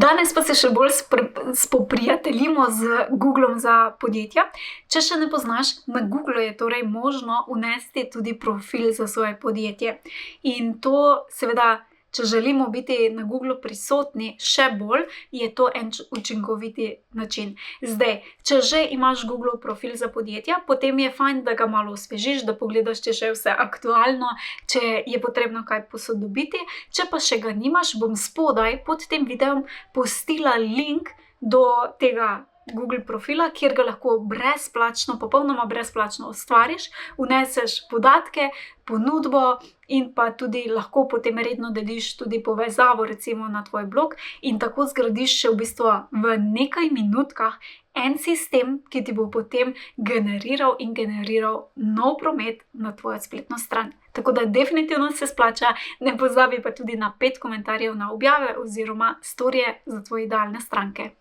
Danes pa se še bolj spoprijateljimo z Googlom za podjetja. Če še ne poznaš, na Googlu je torej možno vnesti tudi profil za svoje podjetje. In to seveda, če želimo biti na Googlu prisotni še bolj, je to en učinkoviti način. Zdaj, če že imaš Googlov profil za podjetja, potem je fajn, da ga malo osvežiš, da pogledaš, če še je vse aktualno, če je potrebno kaj posodobiti. Če pa še ga nimaš, bom spodaj pod tem videom pustila link do tega Google profila, kjer ga lahko brezplačno, popolnoma brezplačno ustvariš, vneseš podatke, ponudbo in pa tudi lahko potem redno deliš tudi povezavo recimo na tvoj blog in tako zgradiš še v bistvu v nekaj minutkah en sistem, ki ti bo potem generiral nov promet na tvojo spletno stran. Tako da definitivno se splača, ne pozabi pa tudi na 5 komentarjev na objave oziroma storije za tvoje idealne stranke.